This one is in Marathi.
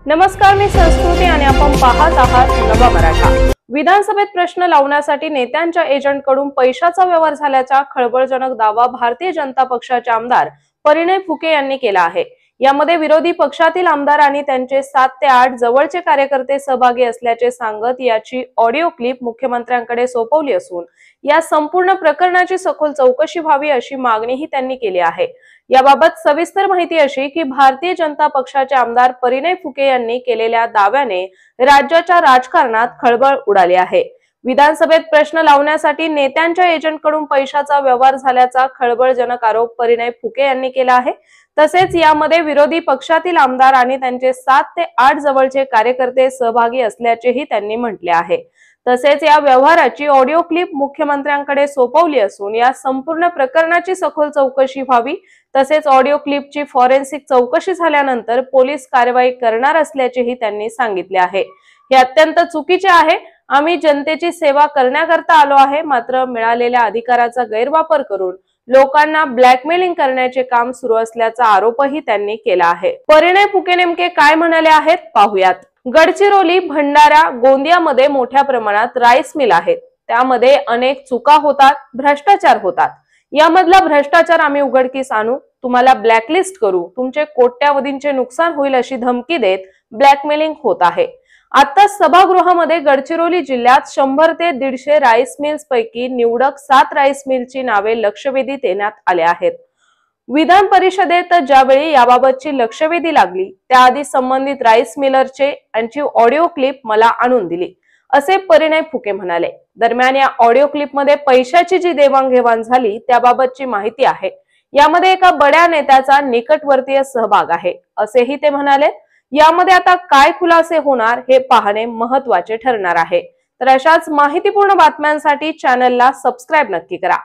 नमस्कार, मी संस्कृती आणि आपण पाहत आहात नवा मराठा। विधानसभेत प्रश्न लावण्यासाठी नेत्यांच्या एजंटकडून पैशाचा व्यवहार झाल्याचा खळबळजनक दावा भारतीय जनता पक्षाचे आमदार परिणय फुके यांनी केला आहे। यामध्ये विरोधी पक्षातील आमदार आणि त्यांचे 7 ते 8 जवळचे कार्यकर्ते सहभागी असल्याचे सांगत याची ऑडिओ क्लिप मुख्यमंत्र्यांकडे सोपवली असून या संपूर्ण प्रकरणाची सखोल चौकशी व्हावी अशी मागणीही त्यांनी केली आहे। याबाबत सविस्तर माहिती अशी की भारतीय जनता पक्षाचे आमदार परिणय फुके यांनी केलेल्या दाव्याने राज्याच्या राजकारणात खळबळ उडाली आहे। विधानसभेत प्रश्न लावण्यासाठी नेत्यांच्या एजंटकडून पैशाचा व्यवहार झाल्याचा खळबळजनक आरोप परिणय फुके यांनी केला आहे। तसेच यामध्ये विरोधी पक्षातील आमदार आणि त्यांचे 7 ते 8 जवळचे कार्यकर्ते सहभागी असल्याचेही त्यांनी म्हटले आहे। तसेच या व्यवहाराची ऑडिओ क्लिप मुख्यमंत्र्यांकडे सोपवली असून या संपूर्ण प्रकरणाची सखोल चौकशी व्हावी तसेच ऑडिओ क्लिपची फॉरेन्सिक चौकशी झाल्यानंतर पोलीस कारवाई करणार असल्याचेही त्यांनी सांगितले आहे। हे अत्यंत चुकीचे आहे। आम्ही जनतेची सेवा करण्याकरता आलो आहे, मात्र मिळालेल्या अधिकाराचा गैरवापर करून लोकांना ब्लॅकमेलिंग करण्याचे काम सुरू असल्याचा आरोपही त्यांनी केला आहे। परिणय फुके नेमके काय म्हणाले आहेत पाहूयात। गडचिरोली, भंडारा, गोंदियामध्ये मोठ्या प्रमाणात राईस मिल आहेत। त्यामध्ये अनेक चुका होतात, भ्रष्टाचार होतात। यामधला भ्रष्टाचार आम्ही उघडकीस आणू, तुम्हाला ब्लॅकलिस्ट करू, तुमचे कोट्यावधींचे नुकसान होईल अशी धमकी देत ब्लॅकमेलिंग होत आहे। आता सभागृहामध्ये गडचिरोली जिल्ह्यात 100 ते 150 राईस मिल्स पैकी निवडक 7 राईस मिलची नावे लक्षवेधीत येण्यात आले आहेत। विधान परिषदेत ज्यावेळी याबाबतची लक्षवेधी लागली त्याआधी संबंधित राईस मिलरचे यांची ऑडिओ क्लिप मला आणून दिली, असे परिणय फुके म्हणाले। दरम्यान या ऑडिओ क्लिप मध्ये पैशाची जी देवाणघेवाण झाली त्याबाबतची माहिती आहे। यामध्ये एका बड्या नेत्याचा निकटवर्तीय सहभाग आहे, असेही ते म्हणाले। यामध्ये आता काय खुलासे होणार हे पाहणे महत्त्वाचे ठरणार आहे। तर अशाच माहितीपूर्ण बातम्यांसाठी चॅनलला सबस्क्राइब नक्की करा।